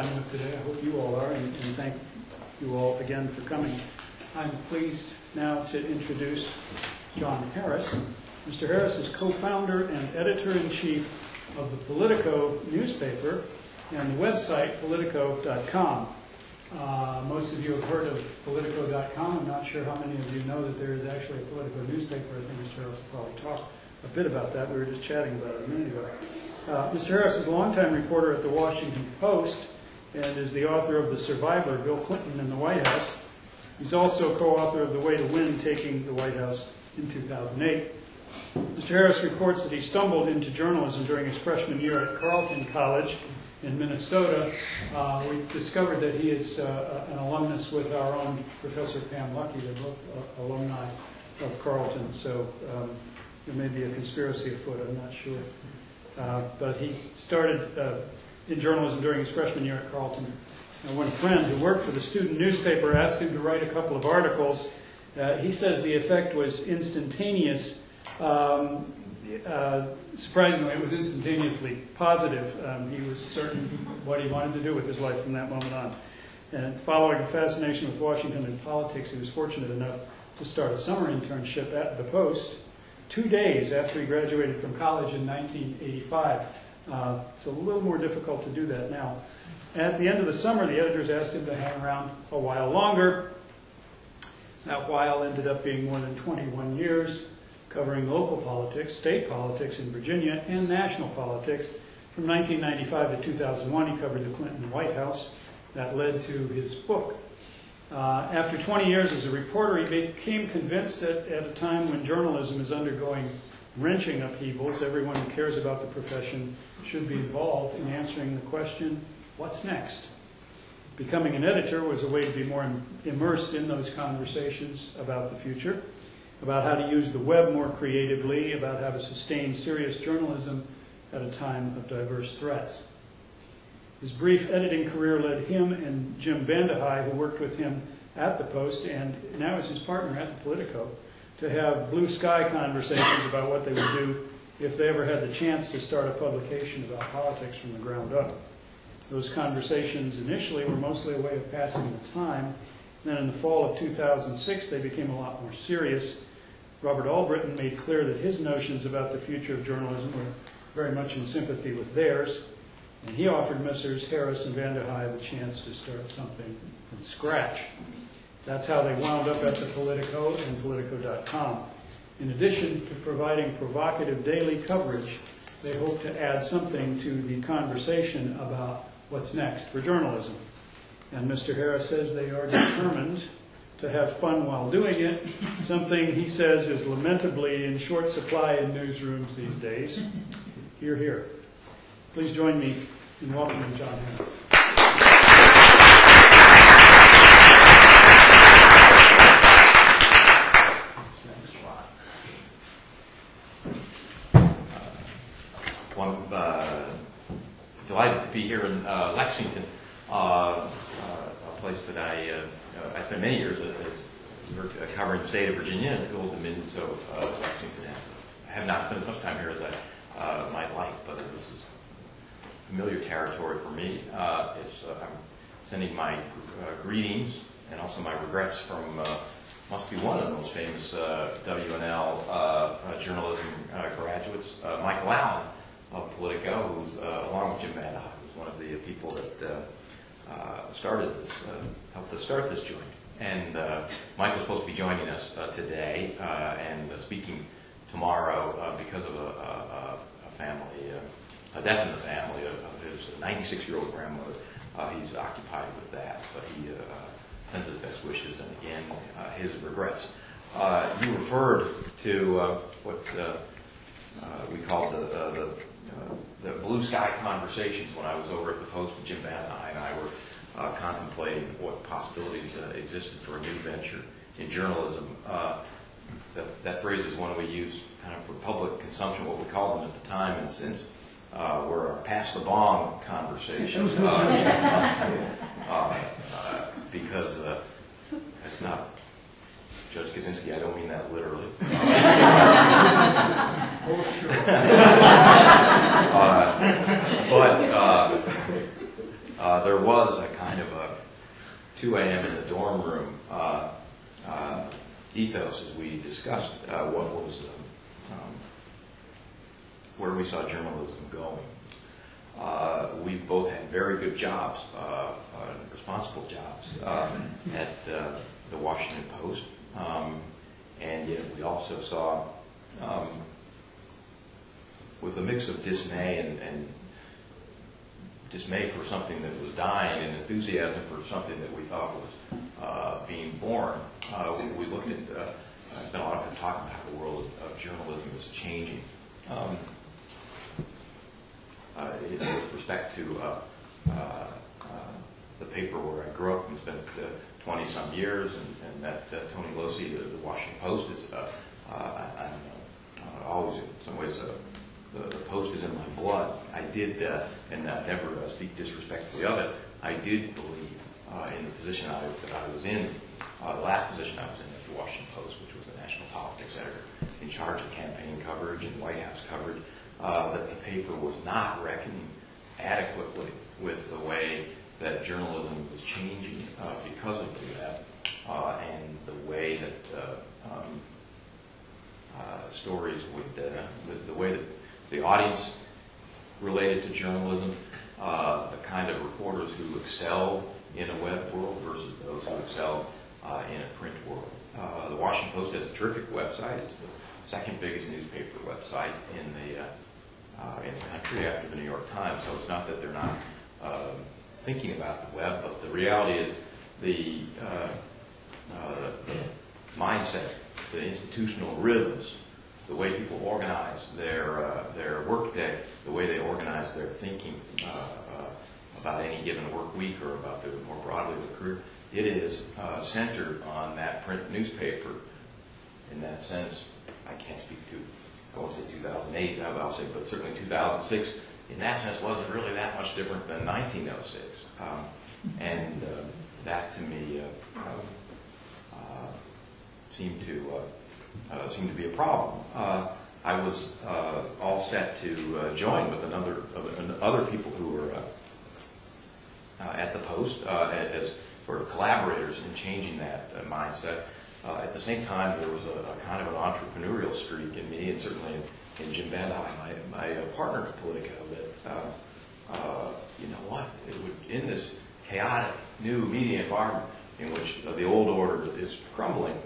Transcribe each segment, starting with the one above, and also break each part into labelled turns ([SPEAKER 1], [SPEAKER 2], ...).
[SPEAKER 1] time with today. I hope you all are, and thank you all again for coming. I'm pleased now to introduce John Harris. Mr. Harris is co-founder and editor-in-chief of the Politico newspaper and the website Politico.com. Most of you have heard of Politico.com. I'm not sure how many of you know that there is actually a Politico newspaper. I think Mr. Harris will probably talk a bit about that. We were just chatting about it a minute ago. Mr. Harris is a longtime reporter at the Washington Post and is the author of The Survivor, Bill Clinton in the White House. He's also co-author of The Way to Win, Taking the White House in 2008. Mr. Harris reports that he stumbled into journalism during his freshman year at Carleton College in Minnesota. We discovered that he is an alumnus with our own Professor Pam Lucky. They're both alumni of Carleton, so there may be a conspiracy afoot, I'm not sure. But he started in journalism during his freshman year at Carleton. And when a friend who worked for the student newspaper asked him to write a couple of articles, he says the effect was instantaneous. Surprisingly, it was instantaneously positive. He was certain what he wanted to do with his life from that moment on. And following a fascination with Washington and politics, he was fortunate enough to start a summer internship at the Post 2 days after he graduated from college in 1985. It's a little more difficult to do that now. At the end of the summer, the editors asked him to hang around a while longer. That while ended up being more than 21 years, covering local politics, state politics in Virginia, and national politics. From 1995 to 2001, he covered the Clinton White House. That led to his book. After 20 years as a reporter, he became convinced that at a time when journalism is undergoing wrenching upheavals, everyone who cares about the profession should be involved in answering the question, what's next? Becoming an editor was a way to be more immersed in those conversations about the future, about how to use the web more creatively, about how to sustain serious journalism at a time of diverse threats. His brief editing career led him and Jim Vandehei, who worked with him at the Post and now is his partner at the Politico, to have blue sky conversations about what they would do if they ever had the chance to start a publication about politics from the ground up. Those conversations initially were mostly a way of passing the time. Then in the fall of 2006, they became a lot more serious. Robert Albritton made clear that his notions about the future of journalism were very much in sympathy with theirs. And he offered Messrs. Harris and Vandehei the chance to start something from scratch. That's how they wound up at the Politico and Politico.com. In addition to providing provocative daily coverage, they hope to add something to the conversation about what's next for journalism. And Mr. Harris says they are determined to have fun while doing it, something he says is lamentably in short supply in newsrooms these days. Hear, hear. Please join me in welcoming John Harris.
[SPEAKER 2] Delighted to be here in Lexington, a place that I spent many years covering the state of Virginia and the Old Dominions of Lexington. I have not spent as much time here as I might like, but this is familiar territory for me. I'm sending my greetings and also my regrets from must be one of the most famous W&L journalism graduates, Michael Allen of Politico, who's along with Jim Vandehei, who's one of the people that started this, helped us start this joint. And Mike was supposed to be joining us today and speaking tomorrow because of a family, a death in the family of his 96-year-old grandmother. He's occupied with that, but he sends his best wishes and again his regrets. You referred to what we called the blue sky conversations when I was over at the Post with Jim Vandehei and I were contemplating what possibilities existed for a new venture in journalism. That phrase is one we use kind of for public consumption, what we called them at the time, and since were our pass the bong conversations. Because it's not, Judge Kaczynski, I don't mean that literally.
[SPEAKER 1] Oh, sure.
[SPEAKER 2] there was a kind of a 2 a.m. in the dorm room ethos as we discussed what was where we saw journalism going. We both had very good jobs, responsible jobs at the Washington Post, and yet we also saw, with a mix of dismay and dismay for something that was dying and enthusiasm for something that we thought was being born, we looked at, I've been a lot of time talking about the world of journalism as changing. With respect to the paper where I grew up and spent 20-some years, and met Tony Losey, the Washington Post, is I'm always, in some ways, the Post is in my blood. I did, and I never speak disrespectfully of it, I did believe in the position that I was in, the last position I was in at the Washington Post, which was the national politics editor, in charge of campaign coverage and White House coverage, that the paper was not reckoning adequately with the way that journalism was changing because of the web, and the way that stories would, the way that the audience related to journalism, the kind of reporters who excelled in a web world versus those who excelled in a print world. The Washington Post has a terrific website. It's the second biggest newspaper website in the country after the New York Times. So it's not that they're not thinking about the web, but the reality is the mindset, the institutional rhythms, the way people organize their work day, the way they organize their thinking about any given work week or about their more broadly their career, it is centered on that print newspaper. In that sense, I can't speak to, I won't say 2008, I'll say, but certainly 2006, in that sense, wasn't really that much different than 1906. And that, to me, seemed to be a problem. I was all set to join with other people who were at the Post as sort of collaborators in changing that mindset. At the same time, there was a kind of an entrepreneurial streak in me, and certainly in Jim Van Dyke, my partner at Politico, that, you know what, in this chaotic new media environment in which the old order is crumbling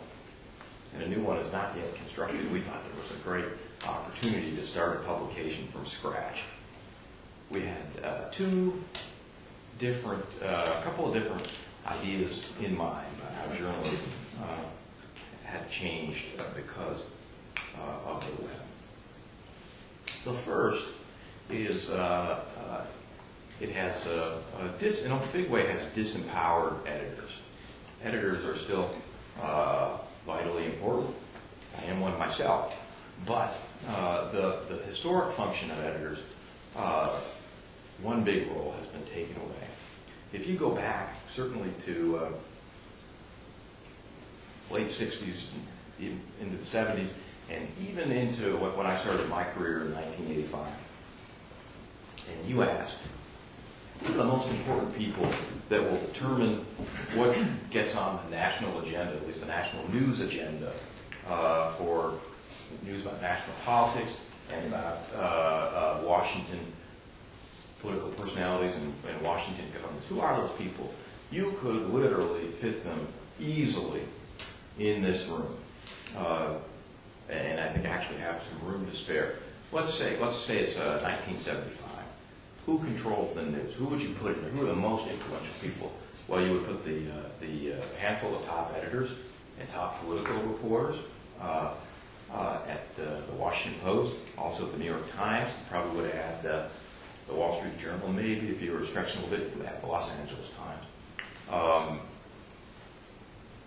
[SPEAKER 2] and a new one is not yet constructed, we thought there was a great opportunity to start a publication from scratch. We had a couple of different ideas in mind about how journalism had changed because of the web. The first is it has, in a big way, has disempowered editors. Editors are still vitally important. I am one myself. But the historic function of editors, one big role has been taken away. If you go back, certainly to late 60s, into the 70s, and even into when I started my career in 1985, and you asked, who are the most important people that will determine what gets on the national agenda, at least the national news agenda, for news about national politics and about Washington political personalities and Washington governments? Who are those people? You could literally fit them easily in this room, and I think actually have some room to spare. Let's say it's 1975. Who controls the news? Who would you put in there? Who are the most influential people? Well, you would put the handful of top editors and top political reporters at the Washington Post, also at the New York Times. You probably would add the Wall Street Journal, maybe, if you were stretching a little bit, you would add the Los Angeles Times.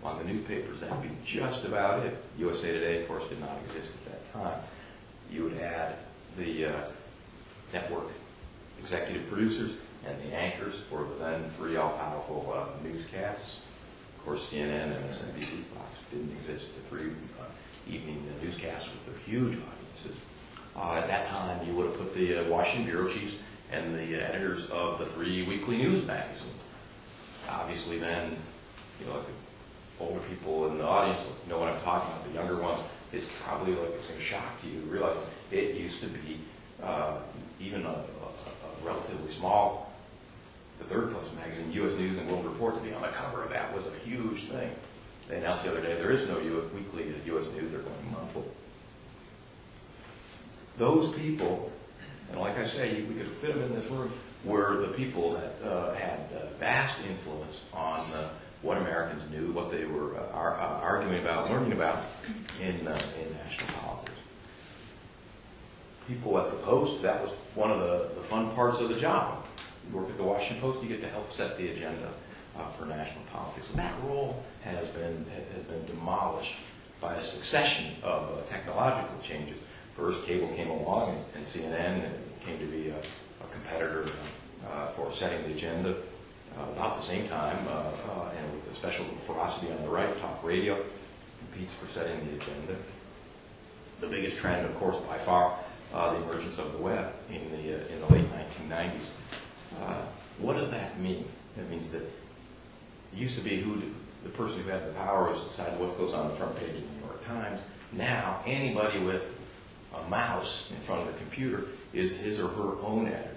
[SPEAKER 2] On the newspapers, that would be just about it. USA Today, of course, did not exist at that time. You would add the network executive producers and the anchors for the then free, all-powerful newscasts. Of course, CNN, MSNBC, Fox didn't exist. The three evening newscasts with their huge audiences. At that time, you would have put the Washington bureau chiefs and the editors of the 3 weekly news magazines. Obviously then, you know, like the older people in the audience know what I'm talking about. The younger ones, it's probably like it's a shock to you to realize it used to be even a relatively small, the third place magazine, U.S. News and World Report, to be on the cover of that was a huge thing. They announced the other day there is no weekly U.S. News, they're going monthly. Those people, and like I say, we could fit them in this room, were the people that had vast influence on what Americans knew, what they were arguing about, learning about in national politics. People at the Post, that was one of the fun parts of the job. You work at the Washington Post, you get to help set the agenda for national politics. And that role has been demolished by a succession of technological changes. First, cable came along, and CNN came to be a competitor for setting the agenda. About the same time, and with a special ferocity on the right, talk radio competes for setting the agenda. The biggest trend, of course, by far, the emergence of the web in the late 1990s. What does that mean? It means that it used to be the person who had the power was deciding what goes on the front page of the New York Times. Now, anybody with a mouse in front of the computer is his or her own editor.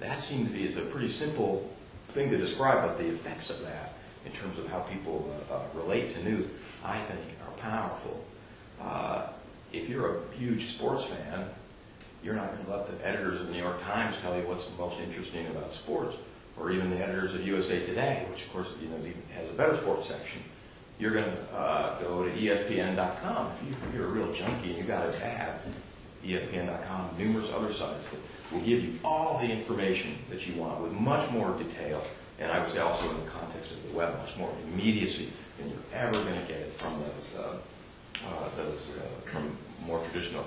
[SPEAKER 2] That seems to be, it's a pretty simple thing to describe, but the effects of that in terms of how people relate to news, I think, are powerful. If you're a huge sports fan, you're not going to let the editors of the New York Times tell you what's most interesting about sports, or even the editors of USA Today, which of course even has a better sports section. You're going to go to ESPN.com. If you're a real junkie and you got a tab, ESPN.com, numerous other sites that will give you all the information that you want with much more detail, and I would say also in the context of the web, much more immediacy than you're ever going to get from from more traditional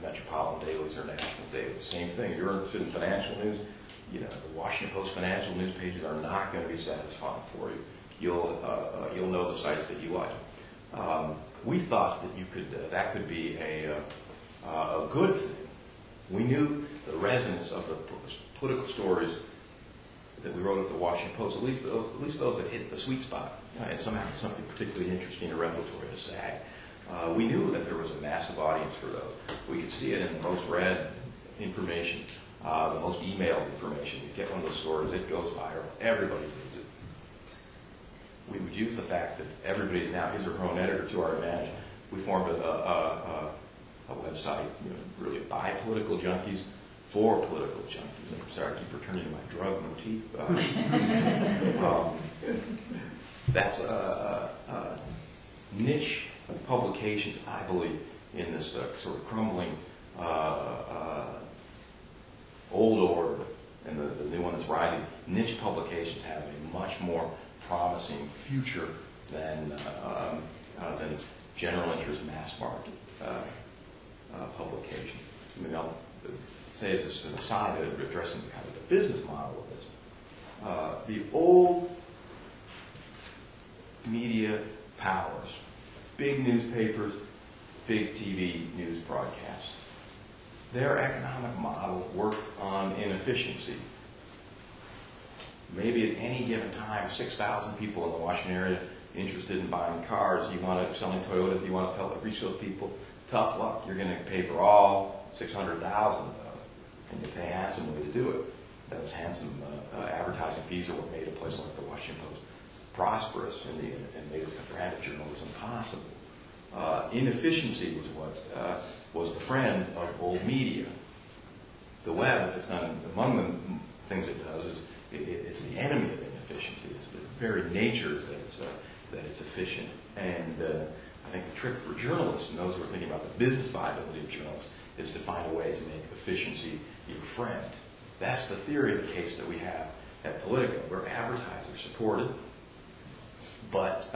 [SPEAKER 2] metropolitan dailies or national dailies. Same thing. You're interested in financial news. The Washington Post financial news pages are not going to be satisfying for you. You'll know the sites that you like. We thought that that could be a good thing. We knew the resonance of the political stories that we wrote at the Washington Post, at least those that hit the sweet spot, and somehow something particularly interesting or revelatory to say. We knew that there was a massive audience for those. We could see it in the most read information, the most emailed information. You get one of those stories, it goes viral. Everybody reads it. We would use the fact that everybody is now his or her own editor to our advantage. We formed a website, really by political junkies for political junkies. I'm sorry, I keep returning to my drug motif. That's niche publications, I believe, in this sort of crumbling old order and the new one that's rising. Niche publications have a much more promising future than general interest mass market publication. I mean, I'll say as an aside, addressing kind of the business model of this. The old media powers, big newspapers, big TV news broadcasts, their economic model worked on inefficiency. Maybe at any given time, 6,000 people in the Washington area interested in buying cars. You want to selling Toyotas. You want to reach those people. Tough luck. You're going to pay for all 600,000 of those, and you pay handsomely to do it. Those handsome advertising fees are what made a place like the Washington Post prosperous and made its branded journalism possible. Inefficiency was what was the friend of old media. The web, if it's not among the things it does, is it's the enemy of inefficiency. It's the very nature is that it's efficient. And I think the trick for journalists and those who are thinking about the business viability of journalists is to find a way to make efficiency your friend. That's the theory of the case that we have at Politico. We're advertiser supported, but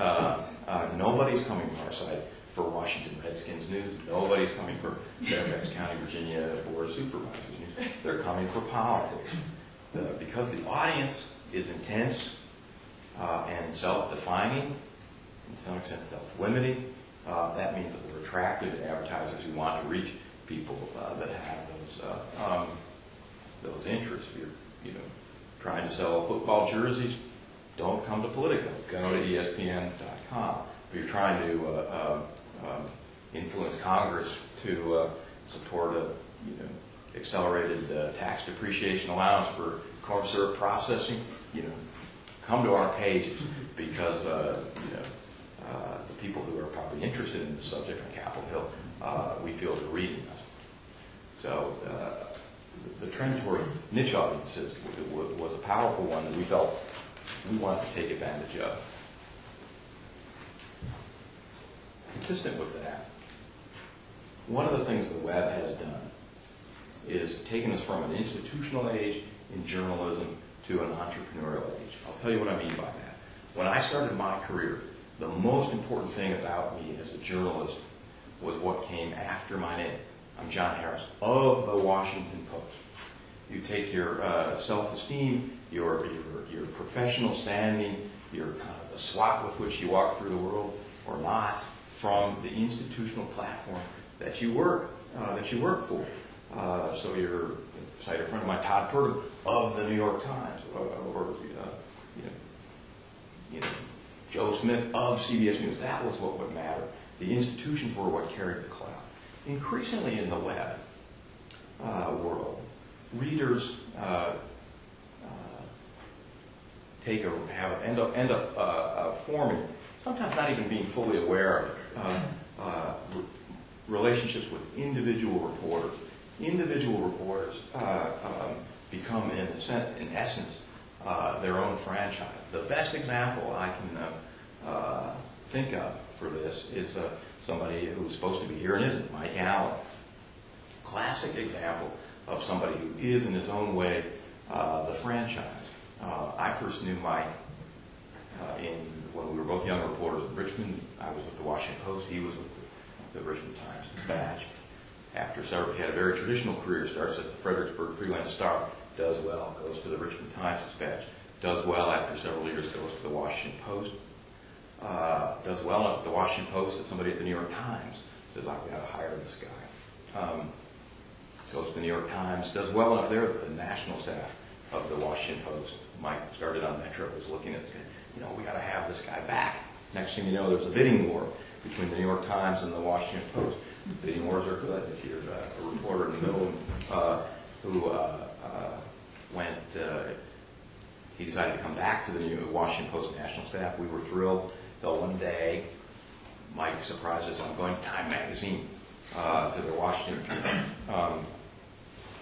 [SPEAKER 2] nobody's coming to our site for Washington Redskins news. Nobody's coming for Fairfax County, Virginia Board of Supervisors news. They're coming for politics. Because the audience is intense and self-defining, in some extent self-limiting, that means that we're attracted to advertisers who want to reach people that have those interests. If you're trying to sell football jerseys, don't come to Politico. Go to ESPN.com. If you're trying to influence Congress to support a accelerated tax depreciation allowance for corn syrup processing, come to our pages, because the people who are probably interested in this subject on Capitol Hill, we feel, are reading us. So the trend toward niche audiences was a powerful one that we felt we wanted to take advantage of. Consistent with that, one of the things the web has done is taken us from an institutional age in journalism to an entrepreneurial age. I'll tell you what I mean by that. When I started my career, the most important thing about me as a journalist was what came after my name. I'm John Harris of the Washington Post. You take your self-esteem, your professional standing, your kind of the swat with which you walk through the world, or not, from the institutional platform that you work for. So you're, cite a friend of mine, Todd Purtle, of the New York Times, or Joe Smith of CBS News. That was what would matter. The institutions were what carried the clout. Increasingly in the web world, readers end up forming, sometimes not even being fully aware of it, relationships with individual reporters. Individual reporters become, in essence, their own franchise. The best example I can think of for this is somebody who's supposed to be here and isn't, Mike Allen. Classic example of somebody who is, in his own way, the franchise. I first knew Mike when we were both young reporters in Richmond. I was with the Washington Post. He was with the Richmond Times Dispatch. He had a very traditional career. Starts at the Fredericksburg Freelance Star, does well, goes to the Richmond Times Dispatch, does well after several years, goes to the Washington Post, does well enough at the Washington Post that somebody at the New York Times says, I've got to hire this guy. Goes to the New York Times, does well enough there that the national staff of the Washington Post, Mike started on Metro, was looking at this guy, we got to have this guy back. Next thing you know, there's a bidding war between the New York Times and the Washington Post. Bidding wars are good if you're a reporter in the middle who he decided to come back to the Washington Post national staff. We were thrilled until one day Mike surprised us on going to Time magazine to the Washington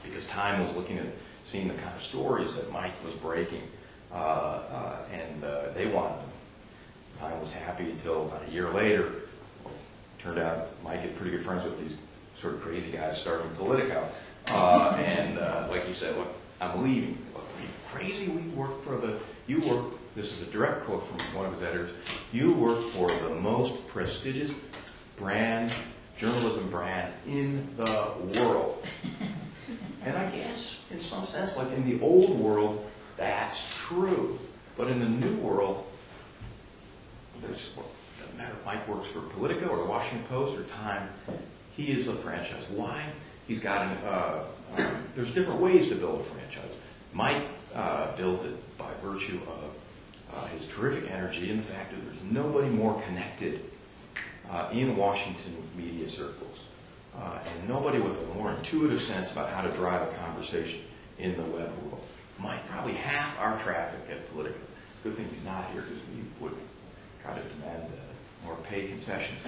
[SPEAKER 2] because Time was looking at seeing the kind of stories that Mike was breaking, and they wanted him. Time was happy until about a year later. Turned out Mike had pretty good friends with these sort of crazy guys starting Politico. And like he said, look, I'm leaving. Look, are you crazy? This is a direct quote from one of his editors, you work for the most prestigious journalism brand in the world. And I guess, in some sense, like in the old world, that's true. But in the new world, doesn't matter if Mike works for Politico or the Washington Post or Time, he is a franchise. Why? He's got there's different ways to build a franchise. Mike builds it by virtue of his terrific energy and the fact that there's nobody more connected in Washington media circles and nobody with a more intuitive sense about how to drive a conversation in the web world. Mike, probably half our traffic at Politico. Good thing he's not here because we would try to demand more pay concessions.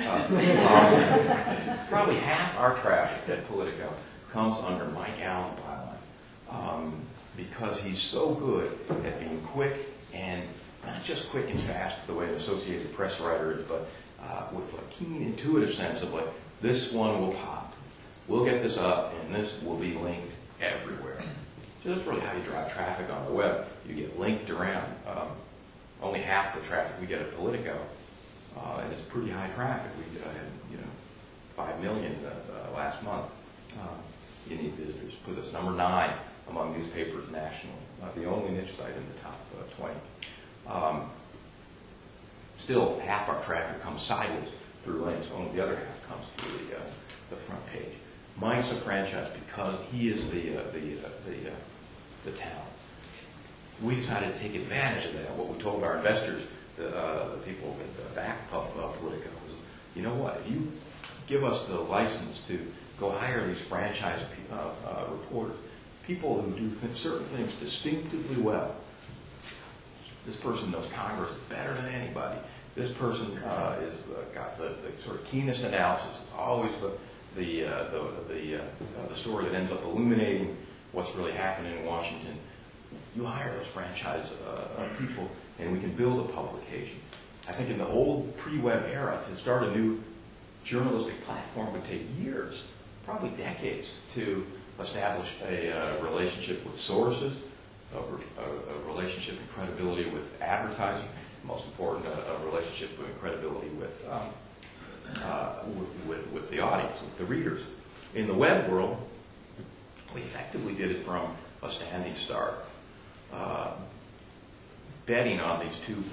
[SPEAKER 2] Probably half our traffic at Politico comes under Mike Allen's byline because he's so good at being quick, and not just quick and fast the way an Associated Press writer is, but with a keen intuitive sense of like, this one will pop. We'll get this up, and this will be linked everywhere. So that's really how you drive traffic on the web. You get linked around. Only half the traffic we get at Politico, and it's pretty high traffic. We had 5 million last month. Unique visitors put us number 9 among newspapers nationally. The only niche site in the top 20. Still, half our traffic comes sideways through links. Only the other half comes through the front page. Mike's a franchise because he is the talent. We decided to take advantage of that. What we told our investors, the people that back Politico, was, you know what? If you give us the license to go hire these franchise reporters, people who do certain things distinctively well. This person knows Congress better than anybody. This person is got the sort of keenest analysis. It's always the story that ends up illuminating what's really happening in Washington. You hire those franchise people, and we can build a publication. I think in the old pre-web era, to start a new journalistic platform would take years, probably decades, to establish a relationship with sources, a relationship and credibility with advertising, most important, a relationship and credibility with the audience, with the readers. In the web world, we effectively did it from a standing start, betting on these two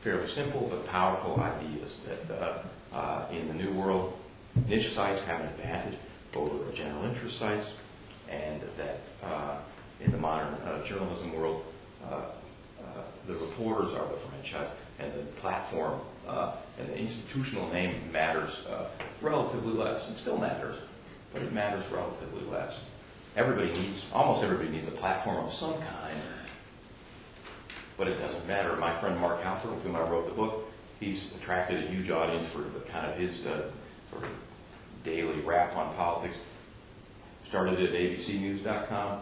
[SPEAKER 2] fairly simple but powerful ideas that in the new world, niche sites have an advantage over general interest sites, and that in the modern journalism world, the reporters are the franchise, and the platform and the institutional name matters relatively less. It still matters, but it matters relatively less. Almost everybody needs a platform of some kind, but it doesn't matter. My friend Mark Halper, with whom I wrote the book, he's attracted a huge audience for the kind of his sort of daily rap on politics. Started at abcnews.com,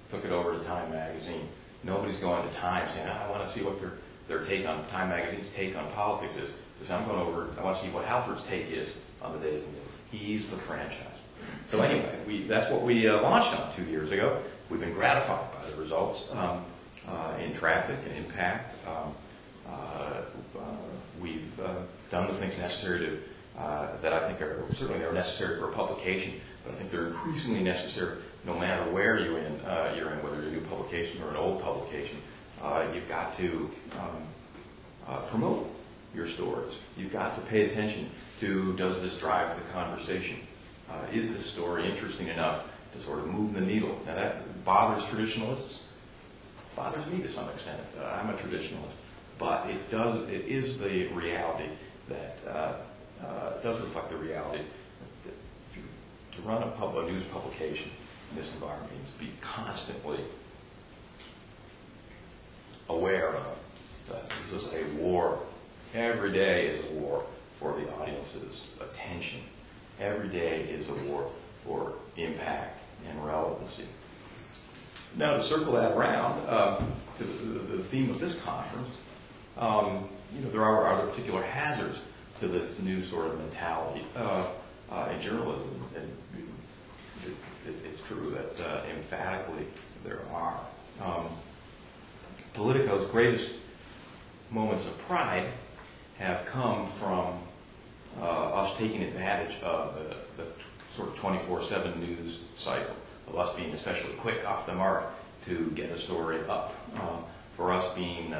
[SPEAKER 2] took it over to Time Magazine. Nobody's going to Time saying, I want to see what their take on Time Magazine's take on politics is. Because I'm going over, I want to see what Halper's take is on the day's news. He's the franchise. So anyway, that's what we launched on 2 years ago. We've been gratified by the results in traffic and impact. We've done the things necessary to that I think are certainly they're necessary for a publication, but I think they're increasingly necessary no matter where you're in, whether you're a new publication or an old publication. You've got to promote your stories. You've got to pay attention to, does this drive the conversation? Is this story interesting enough to sort of move the needle? Now that bothers traditionalists. It bothers me to some extent. I'm a traditionalist. But it is the reality that, it does reflect the reality that to run a news publication in this environment means to be constantly aware of that this is a war. Every day is a war for the audience's attention. Every day is a war for impact and relevancy. Now, to circle that around to the theme of this conference, there are particular hazards to this new sort of mentality in journalism. And it's true that emphatically there are. Politico's greatest moments of pride have come from us taking advantage of the sort of 24/7 news cycle, of us being especially quick off the mark to get a story up, for us being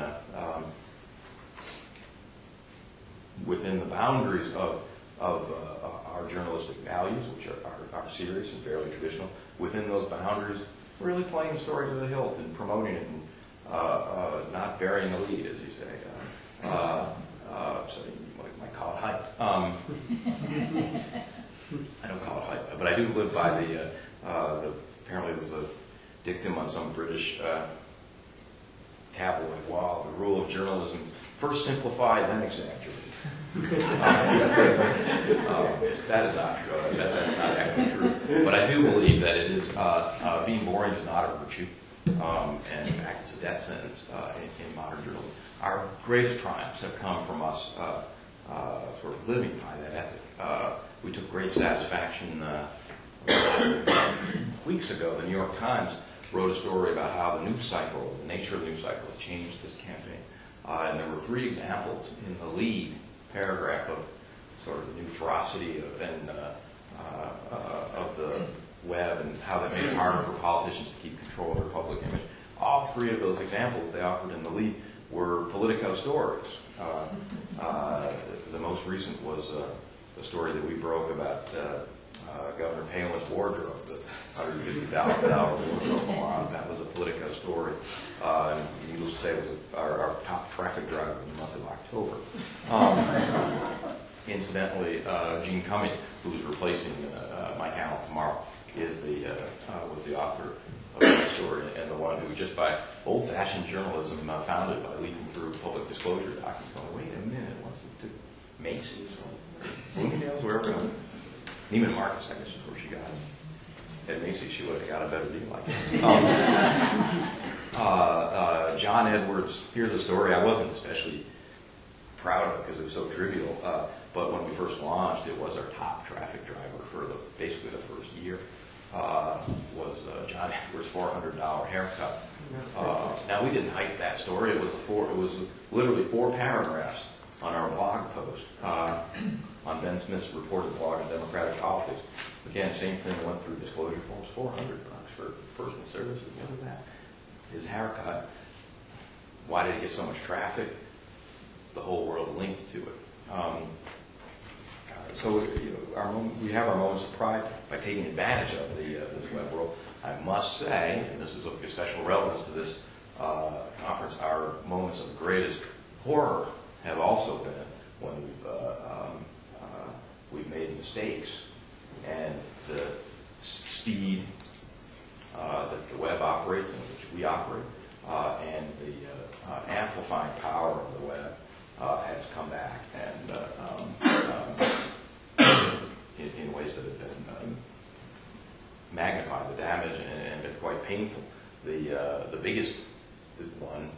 [SPEAKER 2] within the boundaries of our journalistic values, which are serious and fairly traditional. Within those boundaries, really playing the story to the hilt and promoting it and not burying the lead, as you say. So you might call it hype. I don't call it hype, but I do live by the apparently there was a dictum on some British tabloid wall, the rule of journalism: first simplify, then exaggerate. That is not true. That's not actually true. But I do believe that it is being boring is not a virtue, and in fact, it's a death sentence in modern journalism. Our greatest triumphs have come from us sort of living by that ethic. We took great satisfaction weeks ago. The New York Times wrote a story about how the news cycle, the nature of the news cycle, has changed this campaign. And there were 3 examples in the lead paragraph of sort of the new ferocity of the web and how that made it harder for politicians to keep control of their public image. All 3 of those examples they offered in the lead were Politico stories. The most recent was a story that we broke about Governor Palin's wardrobe, the $150,000 wardrobe bonds. That was a Politico story. And needless to say, it was our top traffic driver in the month of October. Incidentally, Gene Cummings, who's replacing Mike Allen tomorrow, was the author of that story, and the one who, just by old-fashioned journalism, found it by leafing through public disclosure documents, going, wait a minute, what's it to Macy's or Bloomingdale's, wherever it was. Neiman Marcus, I guess, is where she got it. At Macy's, she would have got a better deal, I guess. John Edwards, here's the story. I wasn't especially proud of it because it was so trivial, but when we first launched, it was our top traffic driver for basically the first year. Was John Edwards' $400 haircut. Now we didn't hype that story. It was literally 4 paragraphs on our blog post on Ben Smith's reported blog on Democratic politics. Again, same thing, went through disclosure forms. $400 for personal services. What is that? His haircut. Why did he get so much traffic? The whole world linked to it. So we have our moments of pride by taking advantage of this web world. I must say, and this is of special relevance to this conference, our moments of greatest horror have also been when we've made mistakes, and the speed that the web operates in, which we operate, and the amplifying power of the web has come back and in ways that have been magnified the damage and been quite painful. The biggest one,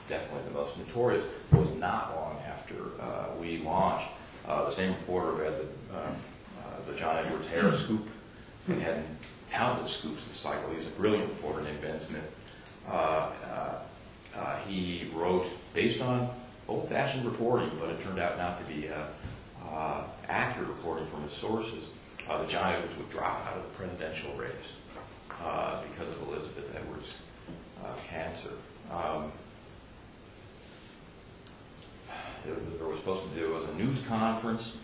[SPEAKER 2] definitely the most notorious, was not long after we launched. The same reporter who had the John Edwards hair scoop and had countless scoops this cycle. He's a brilliant reporter named Ben Smith. He wrote, based on old-fashioned reporting, but it turned out not to be accurate reporting from his sources, that John Edwards would drop out of the presidential race because of Elizabeth Edwards' cancer. There was supposed to do a news conference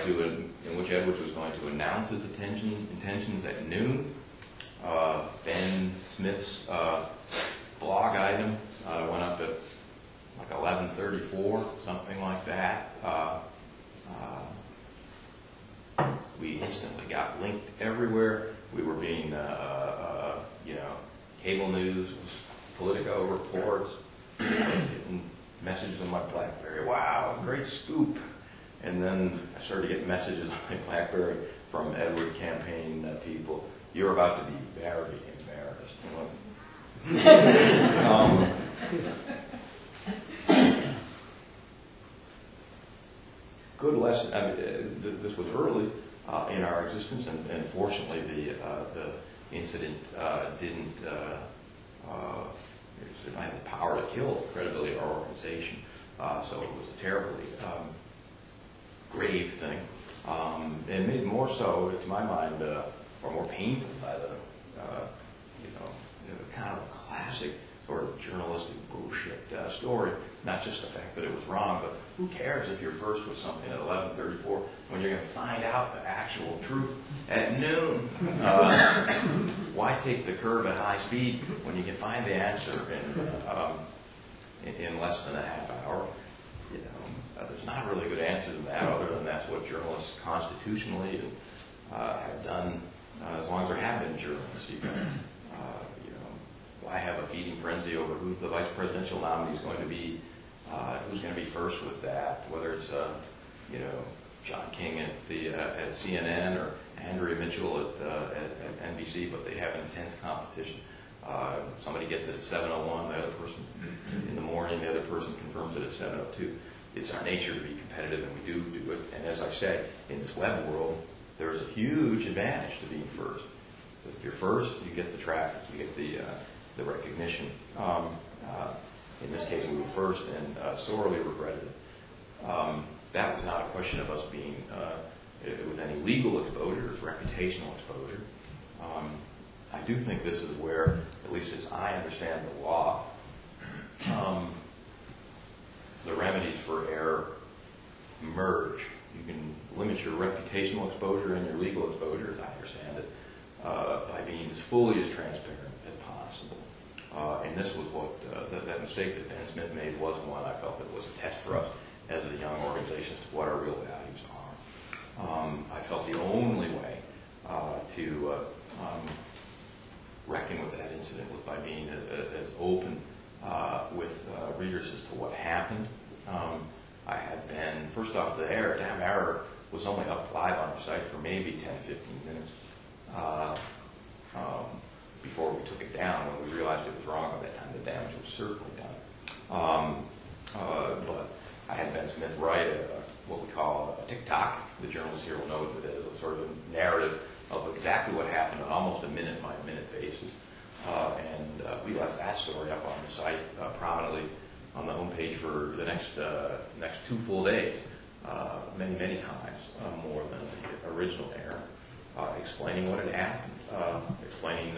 [SPEAKER 2] in which Edwards was going to announce his intentions at noon. Ben Smith's blog item went up at like 11:34, something like that. We instantly got linked everywhere. We were being, cable news, Politico reports, getting messages on my BlackBerry. Wow, great scoop! And then I started getting messages on my BlackBerry from Edwards campaign people. You're about to be very embarrassed. Good lesson. I mean, this was early in our existence, and fortunately, the incident didn't have the power to kill the credibility of our organization. So it was a terribly grave thing, and made more so, to my mind, or more painful by the kind of a classic sort of journalistic bullshit story. Not just the fact that it was wrong, but who cares if you're first with something at 11:34 when you're going to find out the actual truth at noon? Why take the curve at high speed when you can find the answer in less than a half hour? There's not really a good answer to that, other than that's what journalists constitutionally have done as long as there have been journalists. Why have a feeding frenzy over who the vice presidential nominee is going to be? Who's going to be first with that? Whether it's John King at CNN or Andrea Mitchell at NBC, but they have an intense competition. Somebody gets it at 7:01, the other person in the morning, the other person confirms it at 7:02. It's our nature to be competitive, and we do it. And as I say, in this web world, there's a huge advantage to being first. If you're first, you get the traffic, you get the recognition. In this case, we were first and sorely regretted it. That was not a question of us being with any legal exposure, it's reputational exposure. I do think this is where, at least as I understand the law, the remedies for error merge. You can limit your reputational exposure and your legal exposure, as I understand it, by being as fully as transparent as possible. And this was what, that mistake that Ben Smith made was one I felt that was a test for us as a young organization as to what our real values are. I felt the only way to reckon with that incident was by being as open with readers as to what happened. I had been, first off, the damn error was only up live on our site for maybe 10, 15 minutes before we took it down. When we realized it was wrong at that time, the damage was certainly done. But I had Ben Smith write what we call a TikTok. The journalists here will know it as a sort of a narrative of exactly what happened on almost a minute-by-minute basis. And we left that story up on the site prominently on the homepage for the next 2 full days, many times, more than the original error, explaining what had happened, explaining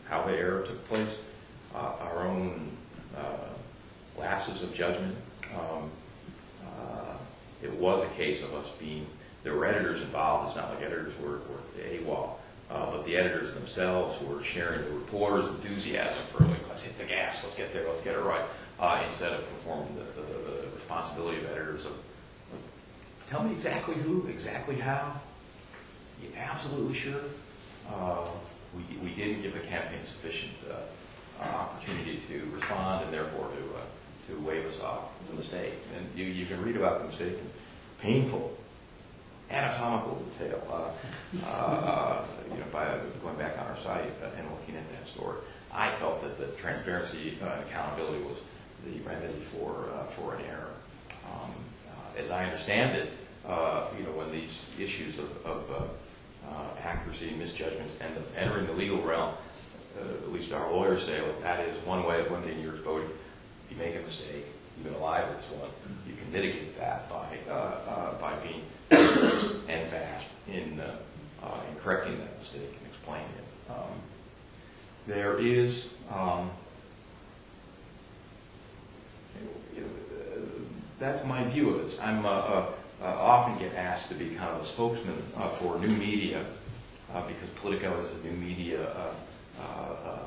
[SPEAKER 2] how the error took place, our own lapses of judgment. It was a case of us being, there were editors involved. It's not like editors were AWOL. But the editors themselves were sharing the reporter's enthusiasm for, like, let's hit the gas, let's get there, let's get it right, instead of performing the responsibility of editors of, tell me exactly who, exactly how. You absolutely sure? We didn't give the campaign sufficient opportunity to respond and therefore to wave us off. It's a mistake. And you can read about the mistake in painful anatomical detail, by going back on our site and looking at that story. I felt that the transparency and accountability was the remedy for an error. As I understand it, when these issues of accuracy, misjudgments, and entering the legal realm, at least our lawyers say, well, that is one way of limiting your exposure. If you make a mistake, you've been alive with this one, you can mitigate that by being and fast in correcting that mistake and explaining it. There is that's my view of this. I'm often get asked to be kind of a spokesman for new media because Politico is a new media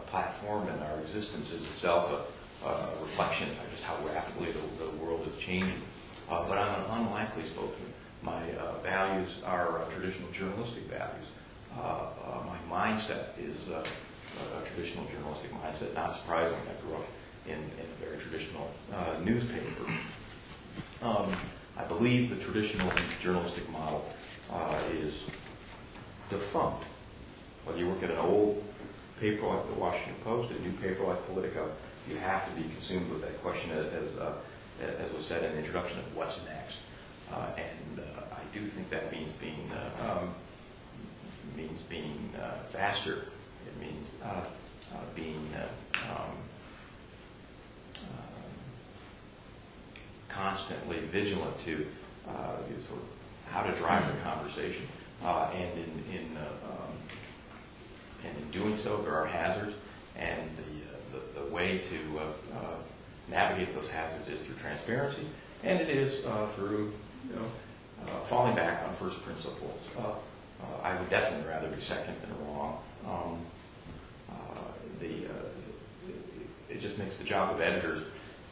[SPEAKER 2] platform, and our existence is itself a reflection of just how rapidly the world is changing. But I'm an unlikely spokesman. My values are traditional journalistic values. My mindset is a traditional journalistic mindset. Not surprisingly, I grew up in a very traditional newspaper. I believe the traditional journalistic model is defunct. Whether you work at an old paper like the Washington Post, a new paper like Politico, you have to be consumed with that question, as was said in the introduction, of what's next. And I do think that means being faster. It means being constantly vigilant to sort of how to drive the conversation. And in doing so, there are hazards, and the way to navigate those hazards is through transparency, and it is through falling back on first principles. I would definitely rather be second than wrong. It just makes the job of editors,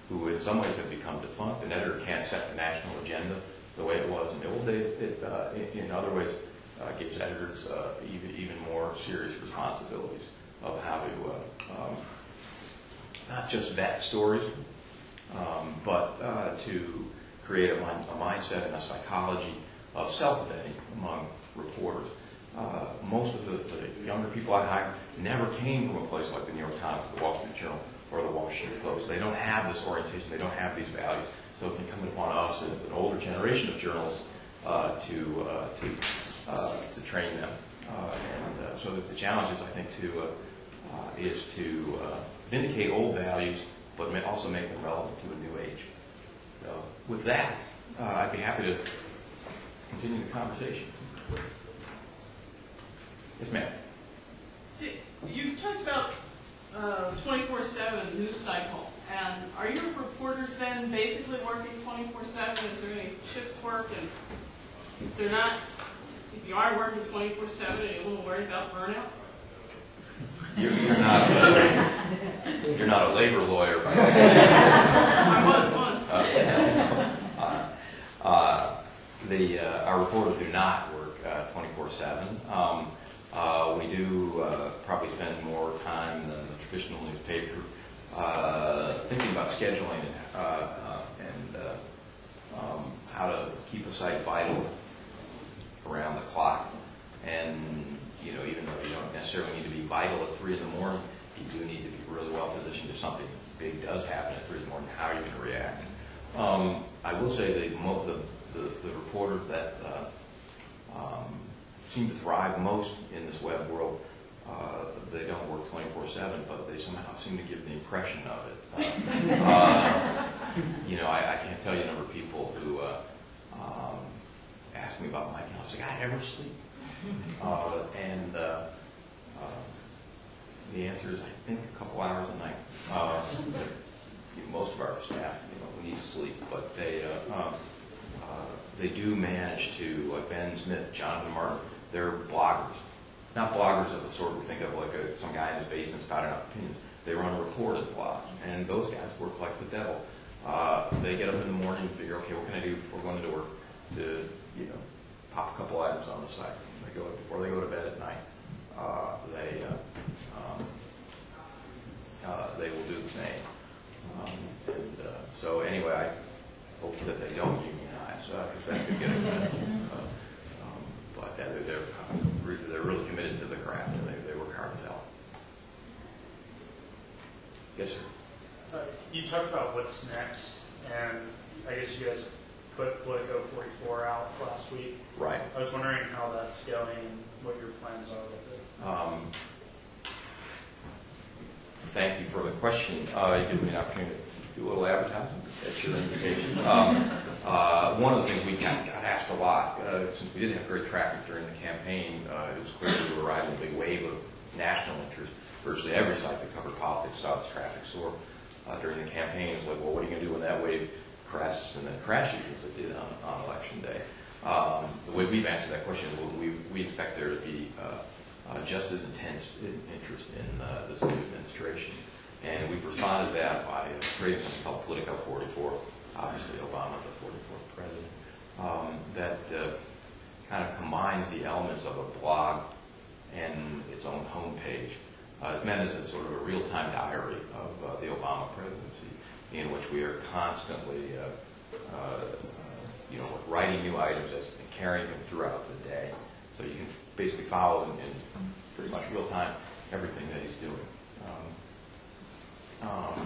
[SPEAKER 2] who in some ways have become defunct. An editor can't set the national agenda the way it was in the old days. It, in other ways, gives editors even more serious responsibilities of how to not just vet stories, but to create a mindset and a psychology of self-vetting among reporters. Most of the younger people I hire never came from a place like the New York Times, the Wall Street Journal, or the Washington Post. They don't have this orientation. They don't have these values. So it's incumbent upon us as an older generation of journalists to train them. And so that the challenge is, I think, is to vindicate old values, but also make them relevant to a new age. So with that, I'd be happy to continue the conversation. Yes, ma'am.
[SPEAKER 3] You talked about 24/7 news cycle, and And are your reporters then basically working 24/7? Is there any shift work? And if they're not, if you are working 24/7, are you a little worried about burnout?
[SPEAKER 2] You're not a labor lawyer, by the way.
[SPEAKER 3] I was once.
[SPEAKER 2] Our reporters do not work 24/7. We do probably spend more time than the traditional newspaper thinking about scheduling and how to keep a site vital around the clock. And even though you don't necessarily need to be vital at 3 in the morning, you do need to be really well positioned if something big does happen at 3 in the morning, how you're going to react. I will say the reporters that seem to thrive most in this web world, they don't work 24/7, but they somehow seem to give the impression of it. I can't tell you the number of people who ask me about my account. I was like, I never sleep. And the answer is, I think, a couple hours a night. Most of our staff, we need sleep, but they do manage to, like Ben Smith, Jonathan Martin, they're bloggers. Not bloggers of the sort we think of, like some guy in his basement spouting out opinions. They run a reported blog, and those guys work like the devil. They get up in the morning and figure, okay, what can I do before going to work to, pop a couple items on the site. Before they go to bed at night, they will do the same. So anyway, I hope that they don't unionize, because that could get expensive. But they're really committed to the craft, and they work hard to help. Yes, sir.
[SPEAKER 4] You talked about what's next, and I guess you guys put Politico 44 out last week.
[SPEAKER 2] Right.
[SPEAKER 4] I was wondering how that's going and what your plans are with it.
[SPEAKER 2] Thank you for the question. You give me an opportunity to do a little advertising. That's your invitation. One of the things we got asked a lot, since we didn't have great traffic during the campaign, it was clear we were riding a big wave of national interest. Virtually every site that covered politics saw its traffic soar during the campaign. It was like, well, what are you going to do when that wave crests and then crashes as it did on Election Day? The way we've answered that question is we expect there to be just as intense interest in this new administration. And we've responded to that by creating something called Politico 44, obviously Obama, the 44th president, that kind of combines the elements of a blog and its own homepage. It's meant as a sort of a real-time diary of the Obama presidency, in which we are constantly writing new items and carrying them throughout the day. So you can basically follow in pretty much real time everything that he's doing.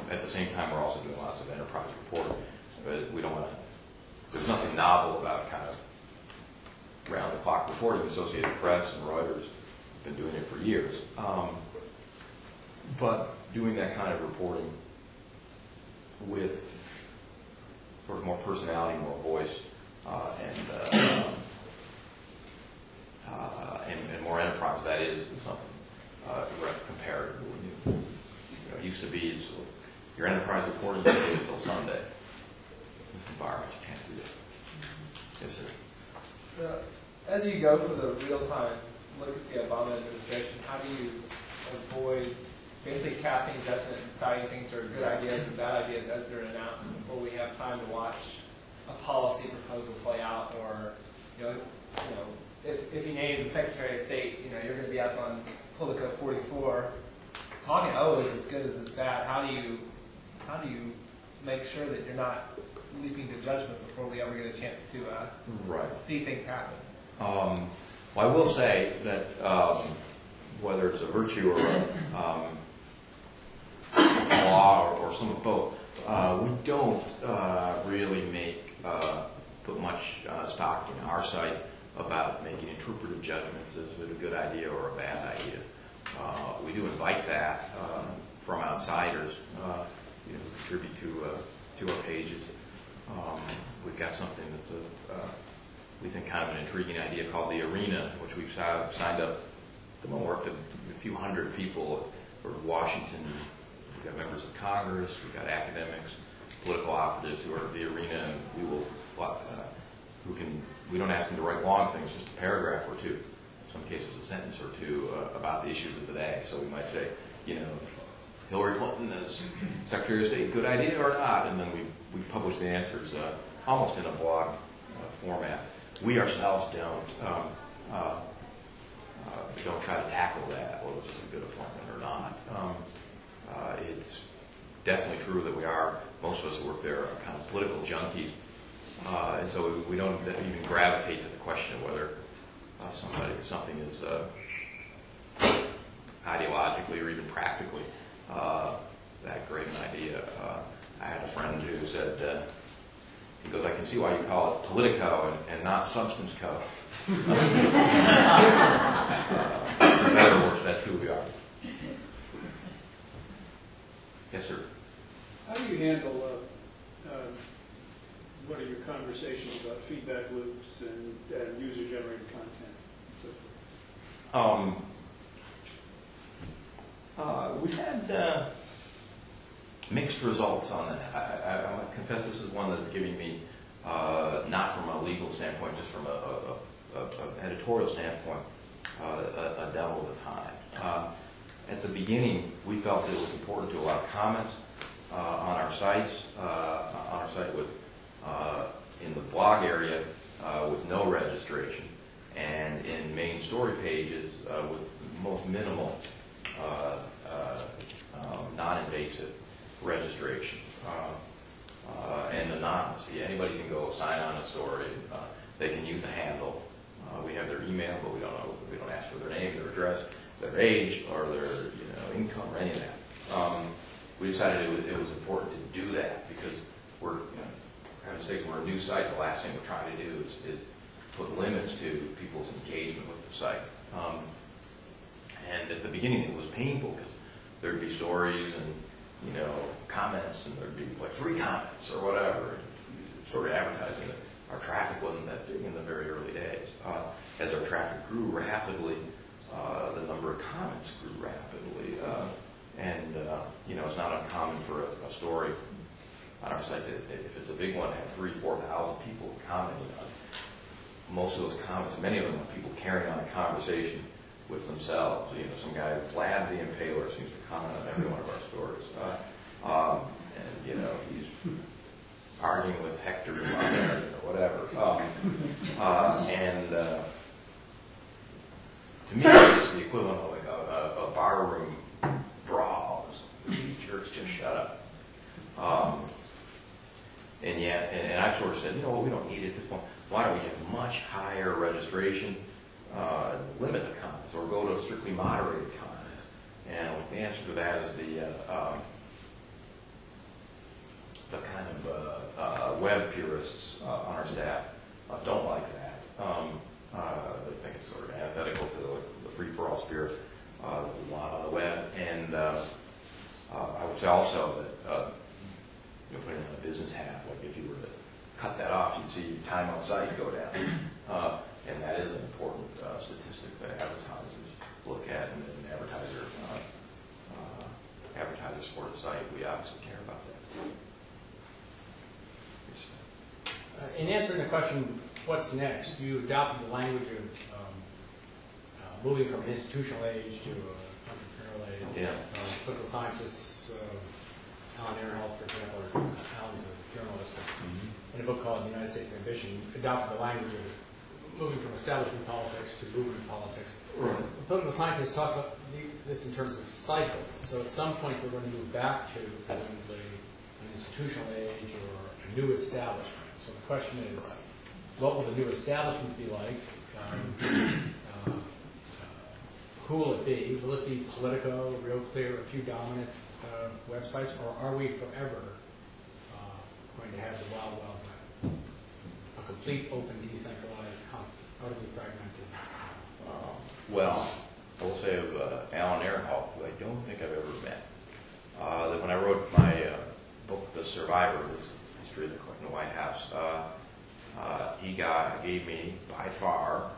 [SPEAKER 2] At the same time, we're also doing lots of enterprise reporting. But we don't want to. There's nothing novel about kind of round-the-clock reporting. Associated Press and Reuters have been doing it for years. But doing that kind of reporting with sort of more personality, more voice, and more enterprise, that is something comparatively new. It used to be your enterprise reporting you do it until Sunday. In this environment, you can't do that. Yes, sir.
[SPEAKER 5] As you go for the real-time look at the Obama administration, how do you avoid basically casting judgment and deciding things are good ideas and bad ideas as they're announced before we have time to watch a policy proposal play out, or if he names the Secretary of State, you're going to be up on Politico 44 talking, oh, is this good, is this bad? How do you make sure that you're not leaping to judgment before we ever get a chance to see things happen?
[SPEAKER 2] Well, I will say that whether it's a virtue or a flaw or some of both, we don't really put much stock in our site about making interpretive judgments as to a good idea or a bad idea. We do invite that from outsiders who contribute to our pages. We've got something that's we think kind of an intriguing idea called the Arena, which we've signed up. We're up to a few hundred people, sort of Washington we've got members of Congress, we've got academics, political operatives who are in the arena, and we don't ask them to write long things, just a paragraph or two, in some cases a sentence or two about the issues of the day. So we might say, Hillary Clinton as Secretary of State, good idea or not? And then we publish the answers almost in a blog format. We ourselves don't try to tackle that, whether it's a good appointment or not. It's definitely true that most of us who work there are kind of political junkies. And so we don't even gravitate to the question of whether something is ideologically or even practically that great an idea. I had a friend who said, he goes, I can see why you call it Politico and not Substance Co. For better or worse, that's who we are. Yes, sir.
[SPEAKER 1] How do you handle what are your conversations about feedback loops and user-generated content and so forth?
[SPEAKER 2] We've had mixed results on that. I confess this is one that's giving me, not from a legal standpoint, just from an editorial standpoint, a devil of the time. At the beginning, we felt it was important to allow comments on our sites, in the blog area with no registration, and in main story pages with most minimal non-invasive registration and anonymous. Anybody can go sign on a story. They can use a handle. We have their email, but we don't ask for their name, their address, their age, or their income, or any of that. We decided it was important to do that because we're, for heaven's sake, we're a new site. The last thing we're trying to do is put limits to people's engagement with the site. And at the beginning, it was painful because there'd be stories and comments, and there'd be like free comments or whatever, sort of advertising that our traffic wasn't that big in the very early days. As our traffic grew rapidly, the number of comments grew rapidly, and it's not uncommon for a story on our site that if it's a big one, have 3,000-4,000 people commenting on it. Most of those comments, many of them are people carrying on a conversation with themselves. Some guy who Vlad the Impaler seems to comment on every one of our stories. And he's arguing with Hector or whatever. To me, it's the equivalent of like a barroom brawl. These jerks just shut up. And I've sort of said, we don't need it at this point. Why don't we get much higher registration, limit the comments, or go to strictly moderated comments? And the answer to that is the kind of web purists on our staff don't like that. They think it's sort of antithetical to the free-for-all spirit that we want on the web. And I would say also that putting on a business hat, like if you were to cut that off, you'd see time on site go down. And that is an important statistic that advertisers look at, and as an advertiser-supported site, we obviously care about that.
[SPEAKER 6] In answering the question, what's next, you adopted the language of moving from an institutional age to entrepreneurial age.
[SPEAKER 2] Yeah.
[SPEAKER 6] Political scientists, Alan Earhart, for example, Alan's a journalist, in a book called The United States of Ambition, adopted the language of moving from establishment politics to movement politics.
[SPEAKER 2] Right.
[SPEAKER 6] Political scientists talk about this in terms of cycles. So at some point we're going to move back to presumably an institutional age or a new establishment. So the question is, what will the new establishment be like? Who will it be? Will it be Politico, Real Clear, a few dominant websites, or are we forever going to have the wild, wild web? A complete, open, decentralized, utterly fragmented.
[SPEAKER 2] Well, I will say of Alan Earhart, who I don't think I've ever met, that when I wrote my book, The Survivor, the history of the Clinton White House, he gave me, by far,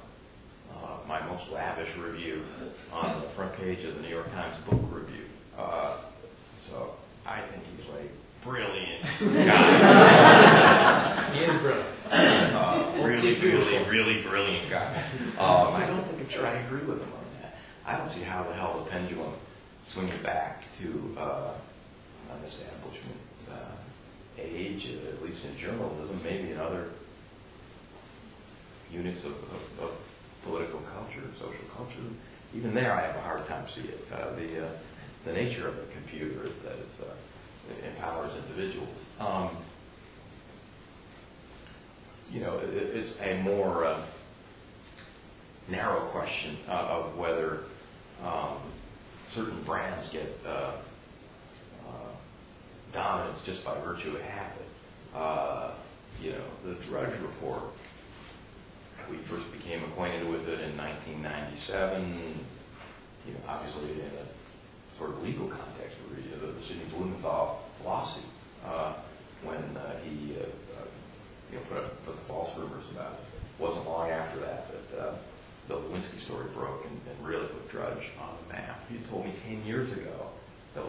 [SPEAKER 2] my most lavish review on the front page of the New York Times Book Review. So guy.
[SPEAKER 6] He is brilliant.
[SPEAKER 2] Really brilliant guy. I don't think I agree with him on that. I don't see how the hell the pendulum swinging back to an establishment age, at least in journalism, maybe in other units of political culture, social culture. Even there, I have a hard time seeing it. The nature of the computer is that it empowers individuals. It's a more narrow question of whether certain brands get dominance just by virtue of habit. The Drudge Report, we first became acquainted with it in 1997, obviously in a sort of legal context, the Sidney Blumenthal lawsuit, when he put the false rumors about it. It wasn't long after that the Lewinsky story broke and really put Drudge on the map. He told me 10 years ago that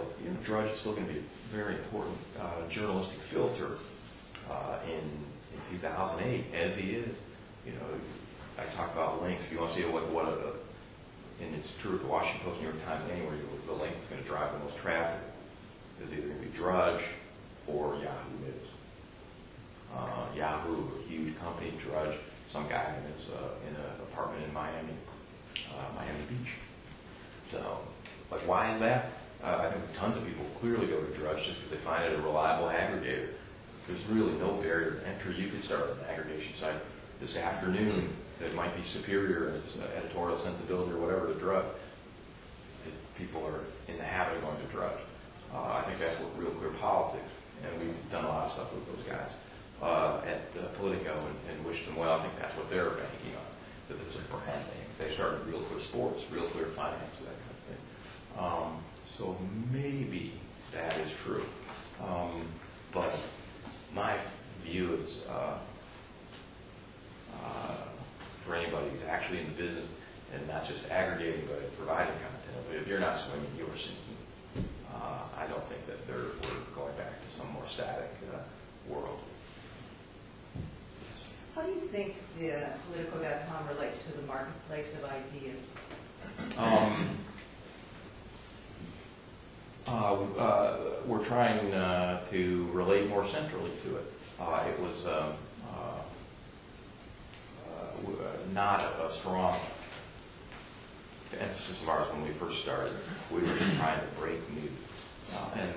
[SPEAKER 2] Drudge is still going to be a very important journalistic filter in 2008, as he is. I talk about links. If you want to see and it's true with the Washington Post, New York Times, anywhere the link that's going to drive the most traffic is either going to be Drudge or Yahoo News. Yahoo, a huge company, Drudge, some guy in an apartment in Miami Beach. So, why is that? I think tons of people clearly go to Drudge just because they find it a reliable aggregator. There's really no barrier to entry. You could start an aggregation site this afternoon that might be superior in its editorial sensibility or whatever to Drudge. People are in the habit of going to Drudge. I think that's what Real Clear Politics, and we've done a lot of stuff with those guys at Politico and wish them well. I think that's what they're banking on, that there's a brand name. They started Real Clear Sports, Real Clear Finance, that kind of thing. So maybe that is true. But my view is for anybody who's actually in the business and not just aggregating but providing content, if you're not swimming, you're sinking. I don't think that we're going back to some more static world.
[SPEAKER 7] How do you think the Politico.com relates to the marketplace of ideas?
[SPEAKER 2] We're trying to relate more centrally to it. It was not a strong emphasis of ours when we first started. We were just trying to break news. And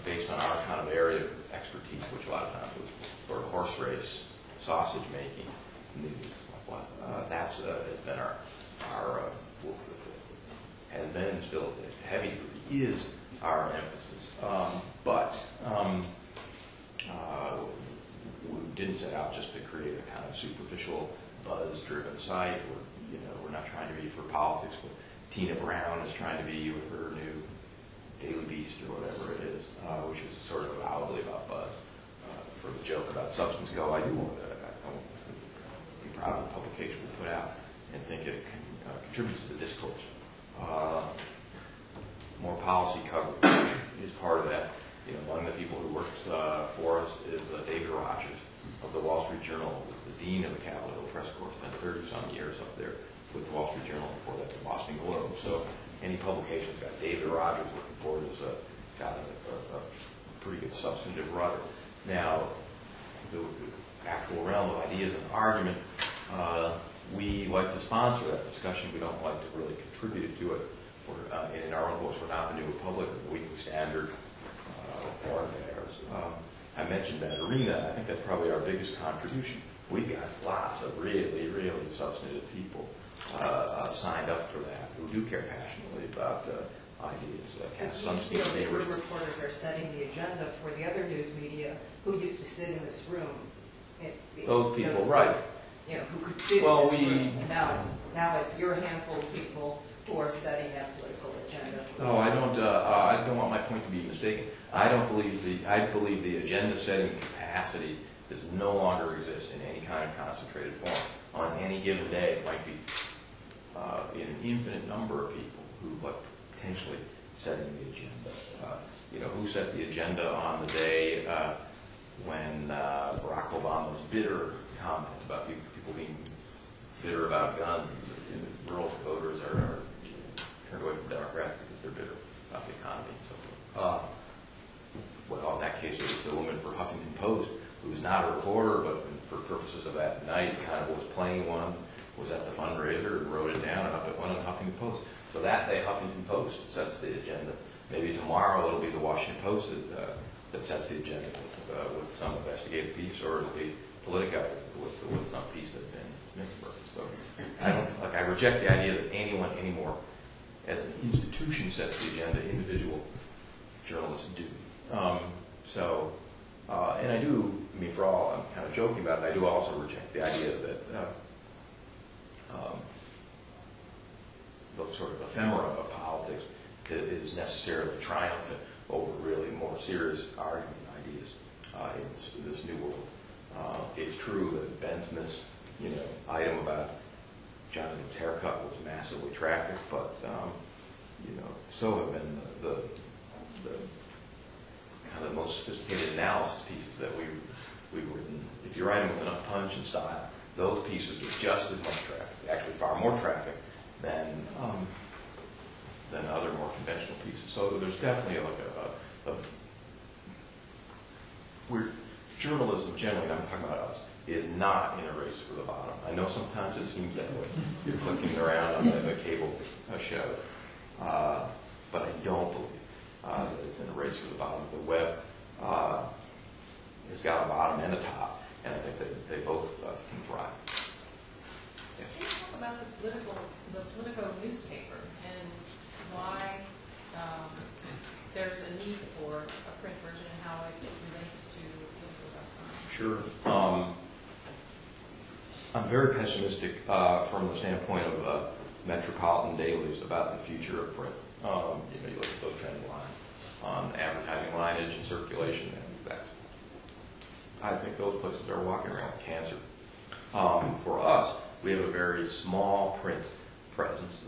[SPEAKER 2] based on our kind of area of expertise, which a lot of times was sort of horse race, sausage making news. That's been our has been still heavy is our emphasis. But we didn't set out just to create a kind of superficial buzz-driven site. We're not trying to be for politics, but Tina Brown is trying to be with her new Daily Beast or whatever it is, which is sort of loudly about buzz. For the joke about substance go, I want to be proud of the publication we put out and think it contributes to the discourse. More policy coverage is part of that. One of the people who works for us is David Rogers of the Wall Street Journal, the dean of the Capitol Hill Press Corps, spent 30-some years up there with the Wall Street Journal, before that the Boston Globe. So any publication that's got David Rogers working for it has got a pretty good substantive rudder. Now, the actual realm of ideas and argument, we like to sponsor that discussion. We don't like to really contribute to it. In our own books, we're not the New Republic, the Weekly Standard, Foreign Affairs. I mentioned that arena. I think that's probably our biggest contribution. We've got lots of really, really substantive people signed up for that who do care passionately about ideas.
[SPEAKER 7] The reporters are setting the agenda for the other news media who used to sit in this room.
[SPEAKER 2] Those people, right?
[SPEAKER 7] Who could sit in this room. And now it's your handful of people who are setting that political agenda.
[SPEAKER 2] I don't want my point to be mistaken. I believe the agenda-setting capacity does no longer exist in any kind of concentrated form. On any given day, it might be an infinite number of people who potentially setting the agenda. You know, who set the agenda on the day when Barack Obama's bitter comment about people being bitter about guns, and rural voters are turned away from Democrats because they're bitter about the economy and so forth. Well, in that case, it was the woman for Huffington Post, who's not a reporter, but for purposes of that night, kind of was playing one, was at the fundraiser and wrote it down, and up it went on Huffington Post. So that day, Huffington Post sets the agenda. Maybe tomorrow it'll be the Washington Post that sets the agenda with some investigative piece, or it'll be Politico with some piece that's been misreported. So I reject the idea that anyone anymore, as an institution, sets the agenda. Individual journalists do. And I do, I mean, for all I'm kind of joking about it, I do also reject the idea that the sort of ephemera of politics is necessarily triumphant over really more serious argument ideas in this new world. It's true that Ben Smith's, item about Jonathan's haircut was massively trafficked, but so have been the kind of the most sophisticated analysis pieces that we've written. If you write them with enough punch and style, those pieces get just as much traffic, actually far more traffic than other more conventional pieces. So there's definitely journalism generally, I'm talking about us, is not in a race for the bottom. I know sometimes it seems that way. You're clicking around on the cable shows, but I don't believe that it's in a race for the bottom. The web has got a bottom and a top, and I think that they both can thrive.
[SPEAKER 8] Yeah. Can you talk about the Politico newspaper and why there's a need for a print version and how it relates to Politico.com?
[SPEAKER 2] Sure. I'm very pessimistic from the standpoint of metropolitan dailies about the future of print. You look at those trend lines on advertising lineage and circulation, and I think those places are walking around with cancer. For us, we have a very small print presence,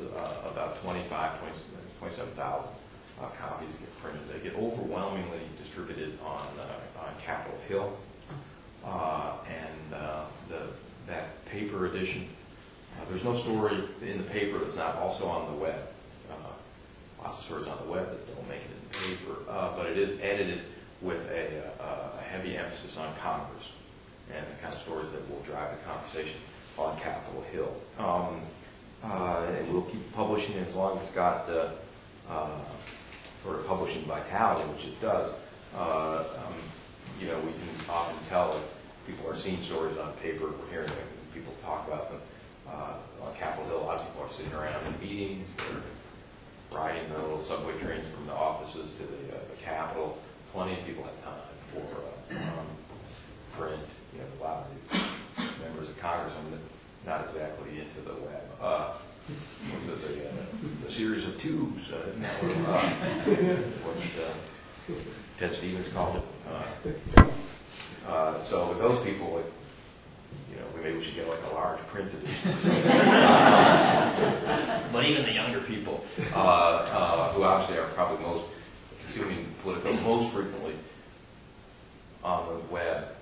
[SPEAKER 2] about 27,000 copies get printed. They get overwhelmingly distributed on Capitol Hill, and that paper edition. There's no story in the paper that's not also on the web. Lots of stories on the web that don't make it in the paper, but it is edited with a heavy emphasis on Congress and the kind of stories that will drive the conversation on Capitol Hill. And we'll keep publishing it as long as it's got sort of publishing vitality, which it does. We can often tell if people are seeing stories on paper, we're hearing people talk about them. On Capitol Hill, a lot of people are sitting around in meetings, they're riding the little subway trains from the offices to the Capitol. Plenty of people have time for print. A lot of these members of Congress are not exactly into the web. The series of tubes, isn't that what Ted Stevens called it? So with those people, maybe we should get like a large print edition. But even the younger people, who obviously are probably most consuming Politico most frequently on the web,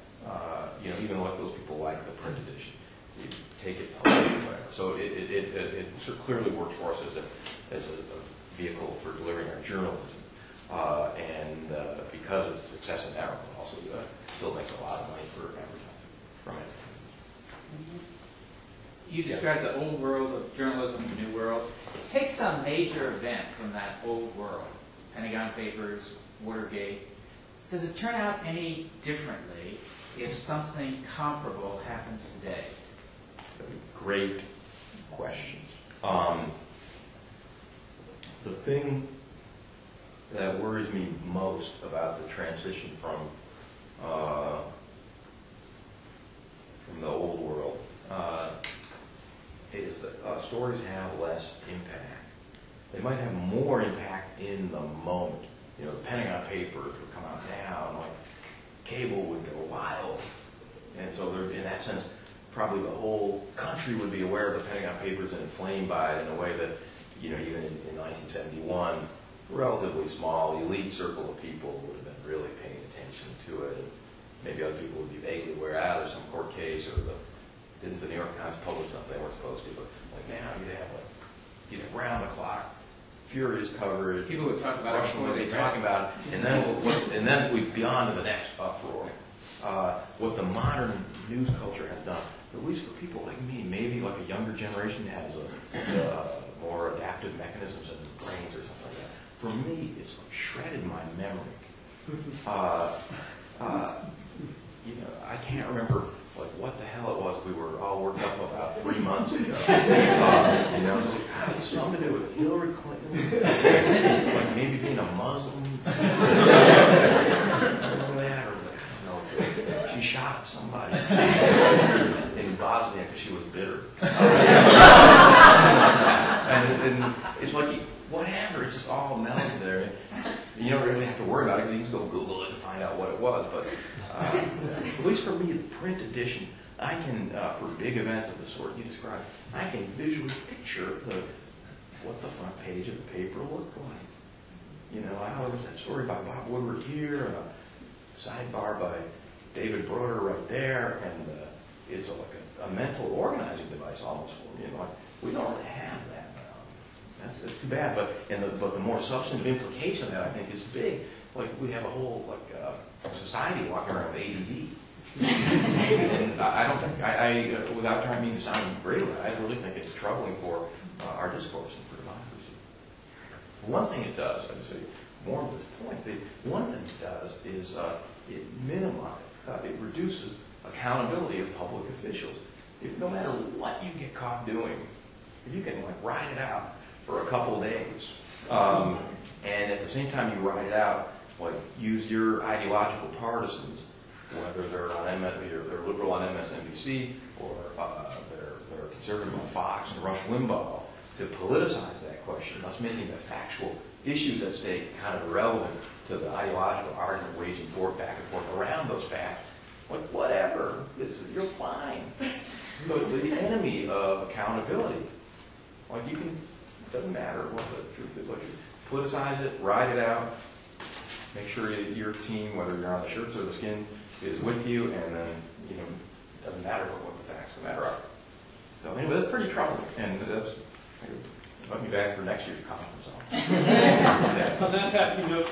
[SPEAKER 2] even like those people like the print edition, you take it whatever. So it sort of clearly works for us as a vehicle for delivering our journalism, and because of its success in that, we'll also still make a lot of money for advertising from it.
[SPEAKER 9] You described the old world of journalism, the new world. Take some major event from that old world, Pentagon Papers, Watergate. Does it turn out any differently if something comparable happens today?
[SPEAKER 2] Great questions. The thing that worries me most about the transition from the old world is that stories have less impact. They might have more impact in the moment. The Pentagon Papers would come out now, and like cable would go wild, and so there, in that sense, probably the whole country would be aware of the Pentagon Papers and inflamed by it in a way that, even in 1971, relatively small elite circle of people would have been really paying attention to it. And maybe other people would be vaguely aware, there's some court case, or didn't the New York Times publish something they weren't supposed to, but like now you'd have round the clock, furious coverage.
[SPEAKER 9] People would talk about it
[SPEAKER 2] Russian
[SPEAKER 9] before
[SPEAKER 2] would
[SPEAKER 9] they
[SPEAKER 2] be
[SPEAKER 9] read
[SPEAKER 2] talking
[SPEAKER 9] it.
[SPEAKER 2] about it, and then we'd be on to the next uproar. What the modern news culture has done, at least for people like me, maybe like a younger generation has more adaptive mechanisms in their brains or something like that. For me, it's like shredded my memory. I can't remember what the hell it was we were all worked up about 3 months ago. Something to do with Hillary Clinton, like maybe being a Muslim. She shot somebody in Bosnia because she was bitter. and it's like, whatever, it's just all melded there. You don't really have to worry about it because you can just go Google it and find out what it was. But at least for me, the print edition, I can, for big events of the sort you described, I can visually picture what the front page of the paper looked like. There was that story by Bob Woodward here, and a sidebar by David Broder right there, and it's like a mental organizing device almost for me. We don't really have that now. That's too bad. But the more substantive implication of that, I think, is big. Like we have a whole society walking around with ADD. And I don't think without trying to sound great, I really think it's troubling for our discourse and for democracy. One thing it does, I'd say, more to this point, one thing it does is it minimizes. It reduces accountability of public officials. No matter what you get caught doing, if you can ride it out for a couple of days, and at the same time you ride it out, use your ideological partisans, whether they're liberal on MSNBC or they're conservative on Fox and Rush Limbaugh, to politicize that question, thus making the factual issues at stake kind of irrelevant to the ideological argument waging back and forth around those facts. Whatever, you're fine. So it's the enemy of accountability. It doesn't matter what the truth is. Politicize it, ride it out, make sure your team, whether you're on the shirts or the skin, is with you, and then, it doesn't matter what the facts of the matter are. So anyway, that's pretty troubling, and that's, let me back for next year's conference.
[SPEAKER 1] On that happy note,